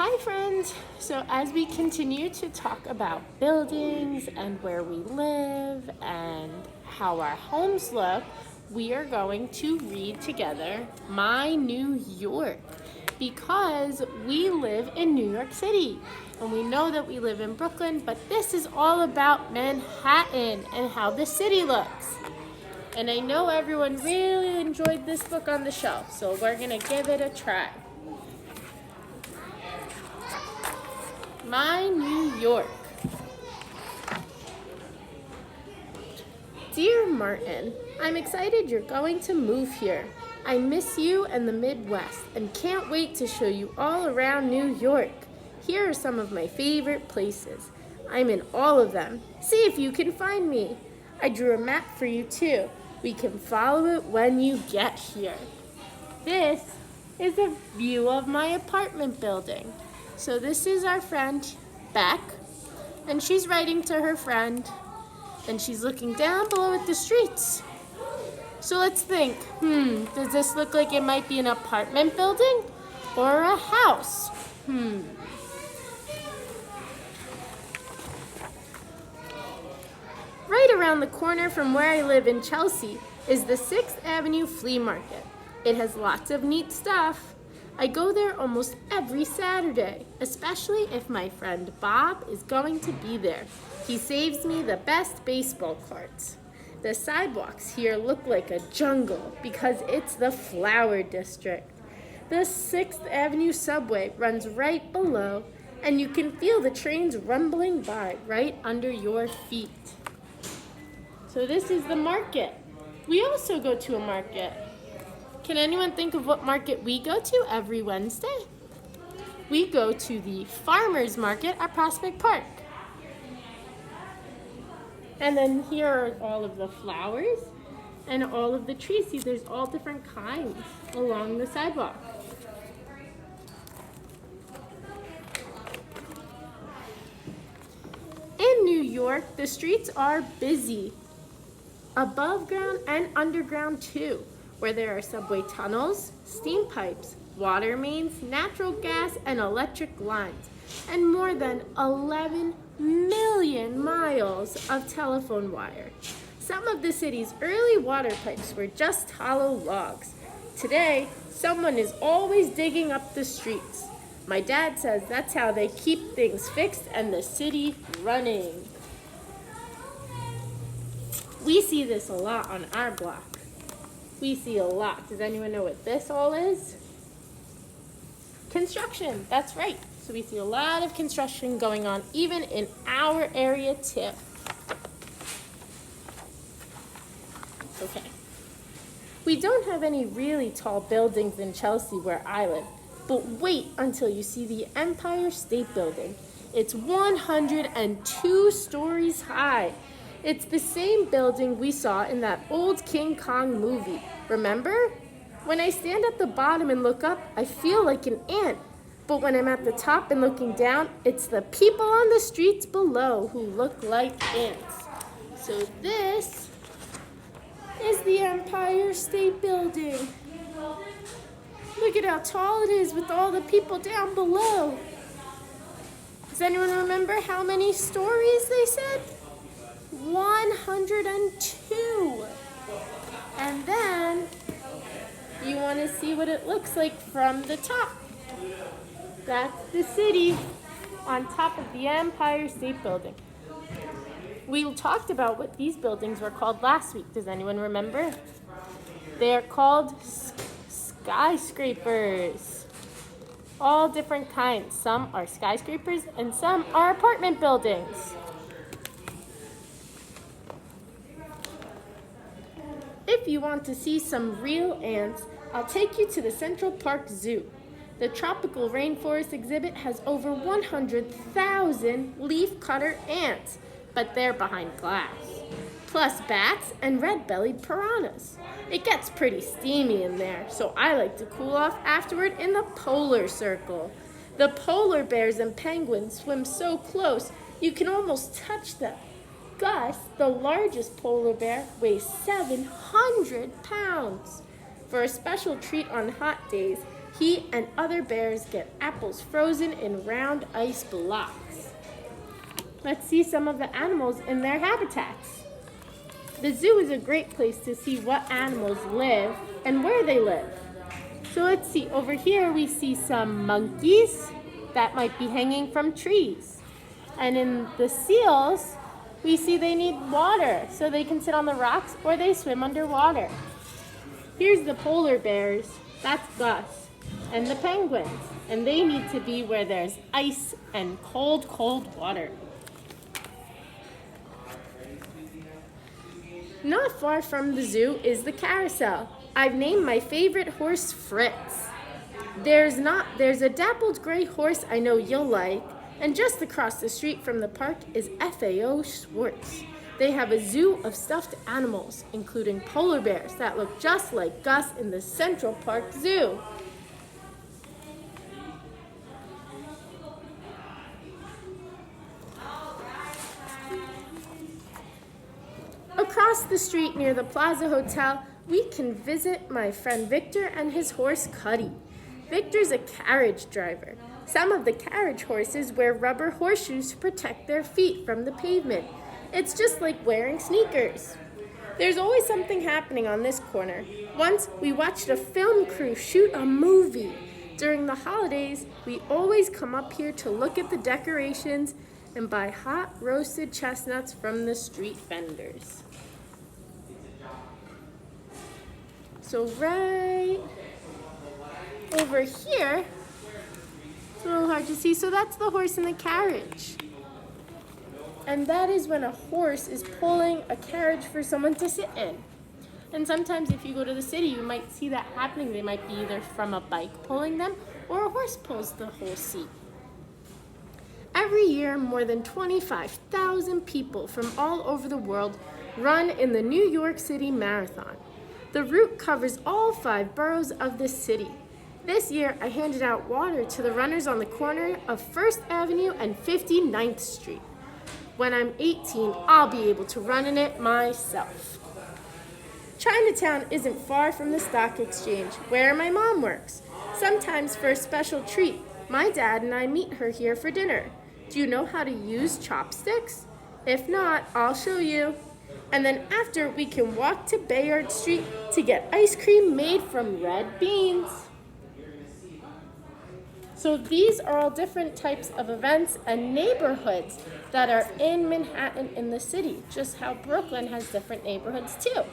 Hi friends! So as we continue to talk about buildings and where we live and how our homes look, we are going to read together My New York because we live in New York City and we know that we live in Brooklyn, but this is all about Manhattan and how the city looks. And I know everyone really enjoyed this book on the shelf, so we're going to give it a try. My New York. Dear Martin, I'm excited you're going to move here. I miss you and the Midwest and can't wait to show you all around New York. Here are some of my favorite places. I'm in all of them. See if you can find me. I drew a map for you too. We can follow it when you get here. This is a view of my apartment building. So this is our friend, Beck, and she's writing to her friend, and she's looking down below at the streets. So let's think, does this look like it might be an apartment building or a house? Right around the corner from where I live in Chelsea is the 6th Avenue Flea Market. It has lots of neat stuff. I go there almost every Saturday, especially if my friend Bob is going to be there. He saves me the best baseball cards. The sidewalks here look like a jungle because it's the flower district. The 6th Avenue subway runs right below, and you can feel the trains rumbling by right under your feet. So this is the market. We also go to a market. Can anyone think of what market we go to every Wednesday? We go to the Farmers Market at Prospect Park. And then here are all of the flowers and all of the trees. See, there's all different kinds along the sidewalk. In New York, the streets are busy, above ground and underground too, where there are subway tunnels, steam pipes, water mains, natural gas, and electric lines, and more than 11 million miles of telephone wire. Some of the city's early water pipes were just hollow logs. Today, someone is always digging up the streets. My dad says that's how they keep things fixed and the city running. We see this a lot on our block. We see a lot. Does anyone know what this all is? Construction, that's right. So we see a lot of construction going on even in our area too. Okay. We don't have any really tall buildings in Chelsea where I live, but wait until you see the Empire State Building. It's 102 stories high. It's the same building we saw in that old King Kong movie. Remember? When I stand at the bottom and look up, I feel like an ant. But when I'm at the top and looking down, it's the people on the streets below who look like ants. So this is the Empire State Building. Look at how tall it is with all the people down below. Does anyone remember how many stories they said? 102. And then you want to see what it looks like from the top. That's the city on top of the Empire State Building. We talked about what these buildings were called last week. Does anyone remember? They are called skyscrapers. All different kinds. Some are skyscrapers and some are apartment buildings. If you want to see some real ants, I'll take you to the Central Park Zoo. The tropical rainforest exhibit has over 100,000 leafcutter ants, but they're behind glass, plus bats and red-bellied piranhas. It gets pretty steamy in there, so I like to cool off afterward in the polar circle. The polar bears and penguins swim so close you can almost touch them. Gus, the largest polar bear, weighs 700 pounds. For a special treat on hot days, He and other bears get apples frozen in round ice blocks. Let's see some of the animals in their habitats. The zoo is a great place to see what animals live and where they live. So let's see, over here we see some monkeys that might be hanging from trees. And in the seals, we see they need water so they can sit on the rocks or they swim underwater. Here's the polar bears, that's Gus, and the penguins, and they need to be where there's ice and cold, cold water. Not far from the zoo is the carousel. I've named my favorite horse Fritz. There's a dappled gray horse I know you'll like, and just across the street from the park is FAO Schwartz. They have a zoo of stuffed animals, including polar bears that look just like Gus in the Central Park Zoo. Across the street near the Plaza Hotel, we can visit my friend Victor and his horse Cuddy. Victor's a carriage driver. Some of the carriage horses wear rubber horseshoes to protect their feet from the pavement. It's just like wearing sneakers. There's always something happening on this corner. Once we watched a film crew shoot a movie. During the holidays, we always come up here to look at the decorations and buy hot roasted chestnuts from the street vendors. So right over here, it's a little hard to see, so that's the horse in the carriage. And that is when a horse is pulling a carriage for someone to sit in. And sometimes if you go to the city, you might see that happening. They might be either from a bike pulling them or a horse pulls the whole seat. Every year, more than 25,000 people from all over the world run in the New York City Marathon. The route covers all 5 boroughs of the city. This year, I handed out water to the runners on the corner of 1st Avenue and 59th Street. When I'm 18, I'll be able to run in it myself. Chinatown isn't far from the stock exchange, where my mom works. Sometimes for a special treat, my dad and I meet her here for dinner. Do you know how to use chopsticks? If not, I'll show you. And then after, we can walk to Bayard Street to get ice cream made from red beans. So these are all different types of events and neighborhoods that are in Manhattan in the city, just how Brooklyn has different neighborhoods too.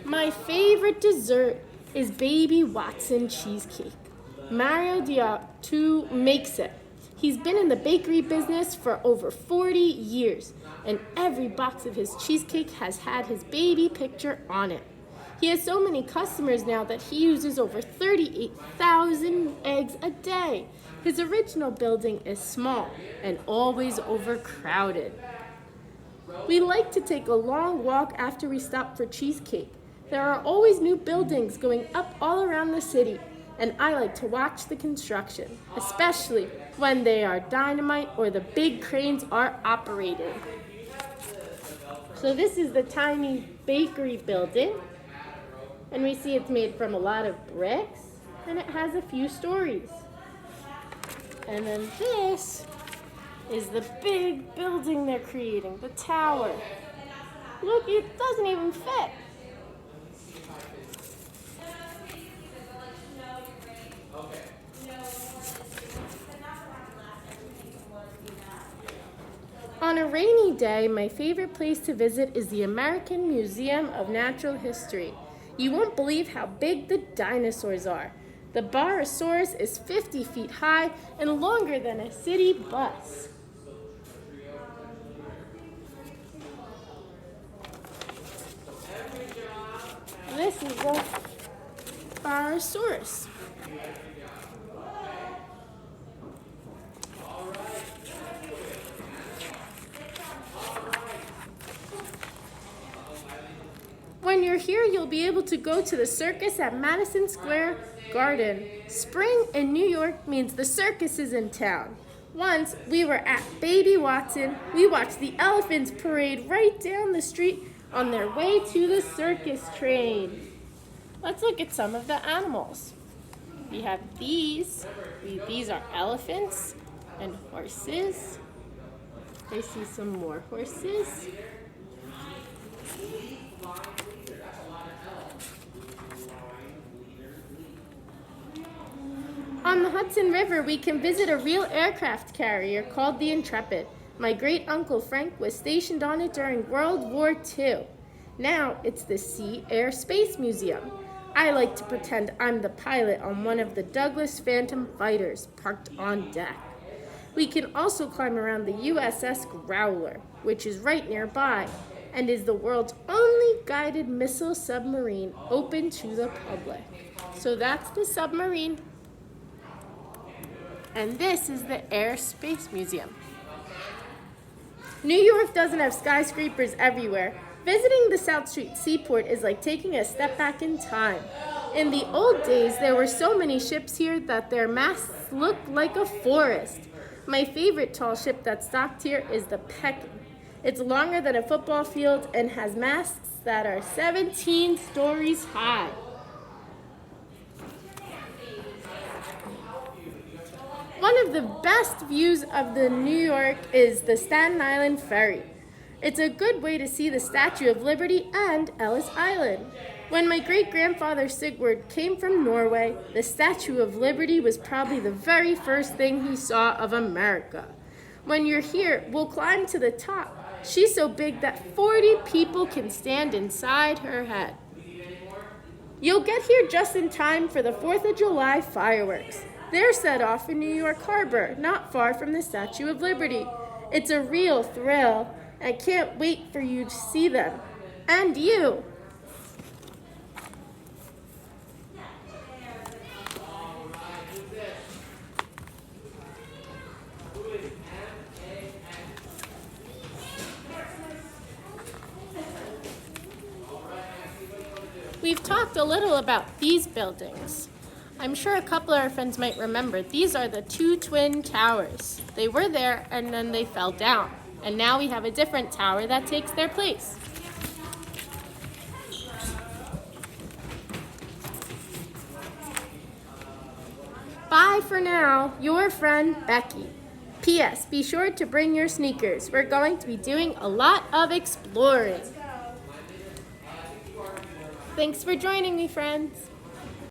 My favorite dessert is Baby Watson cheesecake. Mario Diatu makes it. He's been in the bakery business for over 40 years, and every box of his cheesecake has had his baby picture on it. He has so many customers now that he uses over 38,000 eggs a day. His original building is small and always overcrowded. We like to take a long walk after we stop for cheesecake. There are always new buildings going up all around the city, and I like to watch the construction, especially when they are dynamite or the big cranes are operating. So this is the tiny bakery building, and we see it's made from a lot of bricks, and it has a few stories. And then this is the big building they're creating, the tower. Look, it doesn't even fit. On a rainy day, my favorite place to visit is the American Museum of Natural History. You won't believe how big the dinosaurs are. The Barosaurus is 50 feet high and longer than a city bus. This is the Barosaurus. When you're here, you'll be able to go to the circus at Madison Square Garden. Spring in New York means the circus is in town. Once we were at Baby Watson, we watched the elephants parade right down the street on their way to the circus train. Let's look at some of the animals. We have these. These are elephants and horses. I see some more horses. On the Hudson River, we can visit a real aircraft carrier called the Intrepid. My great-uncle Frank was stationed on it during World War II. Now it's the Sea Air Space Museum. I like to pretend I'm the pilot on one of the Douglas Phantom fighters parked on deck. We can also climb around the USS Growler, which is right nearby, and is the world's only guided missile submarine open to the public. So that's the submarine. And this is the Air Space Museum. New York doesn't have skyscrapers everywhere. Visiting the South Street Seaport is like taking a step back in time. In the old days, there were so many ships here that their masts looked like a forest. My favorite tall ship that's docked here is the Pekin. It's longer than a football field and has masts that are 17 stories high. One of the best views of the New York is the Staten Island Ferry. It's a good way to see the Statue of Liberty and Ellis Island. When my great-grandfather Sigurd came from Norway, the Statue of Liberty was probably the very first thing he saw of America. When you're here, we'll climb to the top. She's so big that 40 people can stand inside her head. You'll get here just in time for the 4th of July fireworks. They're set off in New York Harbor, not far from the Statue of Liberty. It's a real thrill. I can't wait for you to see them. And you. We've talked a little about these buildings. I'm sure a couple of our friends might remember. These are the two twin towers. They were there and then they fell down. And now we have a different tower that takes their place. Bye for now, your friend Becky. P.S. Be sure to bring your sneakers. We're going to be doing a lot of exploring. Thanks for joining me, friends.